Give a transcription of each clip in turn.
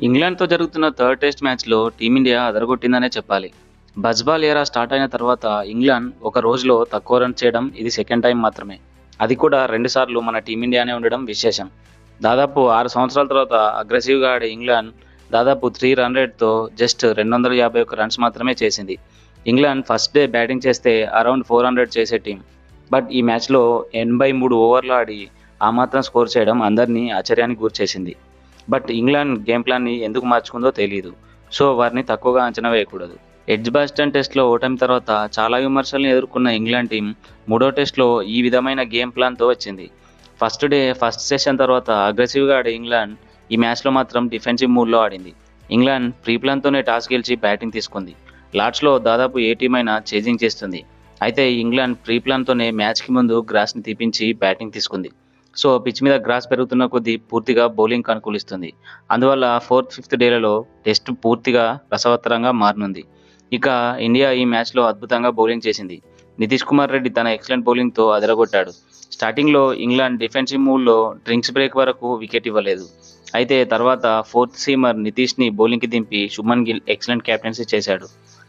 ఇంగ్లాండ్తో జరుగుతున్న third test మ్యాచ్లో team India అదరగొట్టిందనే చెప్పాలి. బజ్బాల్ ఎరా స్టార్ట్ అయిన తర్వాత ఇంగ్లాండ్ ఒక రోజులో తక్కువ రన్స్ చేయడం ఇది సెకండ్ టైం మాత్రమే. అది కూడా 2 సార్లు మన టీమిండియానే ఉండడం విశేషం. దాదాపు 6 సంవత్సరాల తర్వాత అగ్రెసివ్గా ఆడే ఇంగ్లాండ్ దాదాపు 3 రన్ రేట్తో జస్ట్ 251 రన్స్ మాత్రమే చేసింది. ఇంగ్లాండ్ ఫస్ట్ డే బ్యాటింగ్ చేస్తే అరౌండ్ 400 చేసే టీం. బట్ ఈ మ్యాచ్లో 83 ఓవర్లు ఆడి ఆ మాత్రం స్కోర్ చేయడం అందరినీ ఆశ్చర్యానికి గురిచేసింది. బట్ ఇంగ్లాండ్ గేమ్ ప్లాన్ని ఎందుకు మార్చుకుందో తెలియదు. సో వారిని తక్కువగా అంచనా వేయకూడదు. ఎడ్జ్బాస్టన్ టెస్ట్లో ఓటమి తర్వాత చాలా విమర్శలను ఎదుర్కొన్న ఇంగ్లాండ్ టీం మూడో టెస్ట్లో ఈ విధమైన గేమ్ ప్లాన్తో వచ్చింది. ఫస్ట్ డే ఫస్ట్ సెషన్ తర్వాత అగ్రెసివ్గా ఆడే ఇంగ్లాండ్ ఈ మ్యాచ్లో మాత్రం డిఫెన్సివ్ మూడ్లో ఆడింది. ఇంగ్లాండ్ ప్రీ ప్లాన్తోనే టాస్ గెలిచి బ్యాటింగ్ తీసుకుంది. లార్డ్స్లో దాదాపు ఏ టీం అయినా చేజింగ్ చేస్తుంది. అయితే ఇంగ్లాండ్ ప్రీ ప్లాన్తోనే మ్యాచ్కి ముందు గ్రాస్ని తీపించి బ్యాటింగ్ తీసుకుంది. సో పిచ్ మీద గ్రాస్ పెరుగుతున్న కొద్దీ పూర్తిగా బౌలింగ్ అనుకూలిస్తుంది. అందువల్ల 4th, 5th డేలలో టెస్ట్ పూర్తిగా రసవత్తరంగా మారనుంది. ఇక ఇండియా ఈ మ్యాచ్లో అద్భుతంగా బౌలింగ్ చేసింది. నితీష్ కుమార్ రెడ్డి తన ఎక్సలెంట్ బౌలింగ్తో అదరగొట్టాడు. స్టార్టింగ్లో ఇంగ్లాండ్ డిఫెన్సివ్ మూవ్లో డ్రింక్స్ బ్రేక్ వరకు వికెట్ ఇవ్వలేదు. అయితే తర్వాత 4th సీమర్ నితీష్ని బౌలింగ్కి దింపి శుభ్మన్ గిల్ ఎక్సలెంట్ క్యాప్టెన్సీ చేశాడు.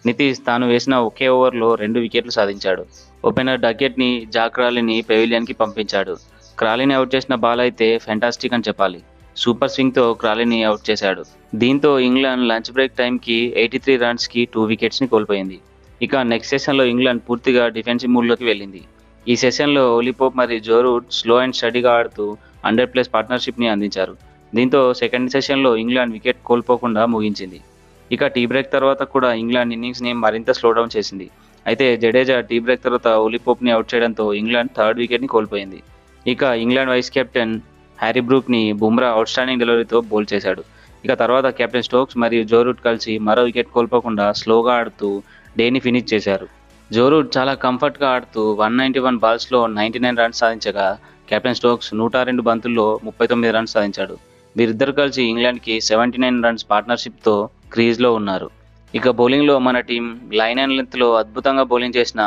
నితీష్ తాను వేసిన ఒకే ఓవర్లో 2 వికెట్లు సాధించాడు. ఓపెనర్ డకెట్ని జాక్ క్రాలీని పెవిలియన్కి పంపించాడు. క్రాలీని అవుట్ చేసిన బాల్ అయితే ఫెంటాస్టిక్ అని చెప్పాలి. సూపర్ స్వింగ్తో క్రాలీని అవుట్ చేశాడు. దీంతో ఇంగ్లాండ్ లంచ్ బ్రేక్ టైంకి 83 రన్స్కి 2 వికెట్స్ని కోల్పోయింది. ఇక నెక్స్ట్ సెషన్లో ఇంగ్లాండ్ పూర్తిగా డిఫెన్సివ్ మూడ్లోకి వెళ్ళింది. ఈ సెషన్లో ఓలీ పోప్ మరియు జో రూట్ స్లో అండ్ స్టడీగా ఆడుతూ 100+ పార్ట్నర్షిప్ని అందించారు. దీంతో సెకండ్ సెషన్లో ఇంగ్లాండ్ వికెట్ కోల్పోకుండా ముగించింది. ఇక టీ బ్రేక్ తర్వాత కూడా ఇంగ్లాండ్ ఇన్నింగ్స్ని మరింత స్లో డౌన్ చేసింది. అయితే జడేజా టీ బ్రేక్ తర్వాత ఓలీ పోప్ని అవుట్ చేయడంతో ఇంగ్లాండ్ 3rd వికెట్ని కోల్పోయింది. ఇక ఇంగ్లాండ్ వైస్ కెప్టెన్ హ్యారీ బ్రూక్ని బుమ్రా అవుట్స్టాండింగ్ డెలివరీతో బౌల్ చేశాడు. ఇక తర్వాత కెప్టెన్ స్టోక్స్ మరియు జో రూట్ కలిసి మరో వికెట్ కోల్పోకుండా స్లోగా ఆడుతూ డేని ఫినిష్ చేశారు. జో రూట్ చాలా కంఫర్ట్గా ఆడుతూ 191 బాల్స్లో 99 రన్స్ సాధించగా కెప్టెన్ స్టోక్స్ 102 బంతుల్లో 39 రన్స్ సాధించాడు. వీరిద్దరు కలిసి ఇంగ్లాండ్కి 79 రన్స్ పార్ట్నర్షిప్తో క్రీజ్లో ఉన్నారు. ఇక బౌలింగ్లో మన టీం లైన్ అండ్ లెంత్లో అద్భుతంగా బౌలింగ్ చేసిన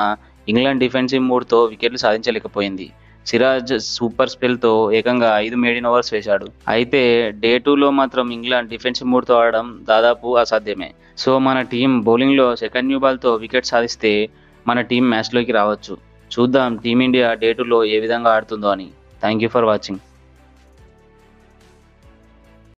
ఇంగ్లాండ్ డిఫెన్సివ్ మూడ్తో వికెట్లు సాధించలేకపోయింది. సిరాజ్ సూపర్ స్పెల్తో ఏకంగా 5 మెయిడెన్ ఓవర్స్ వేశాడు. అయితే డే 2లో మాత్రం ఇంగ్లాండ్ డిఫెన్సివ్ మూడ్తో ఆడడం దాదాపు అసాధ్యమే. సో మన టీం బౌలింగ్లో సెకండ్ న్యూ బాల్తో వికెట్ సాధిస్తే మన టీం మ్యాచ్లోకి రావచ్చు. చూద్దాం టీమిండియా డే 2లో ఏ విధంగా ఆడుతుందో అని. Thank you for watching.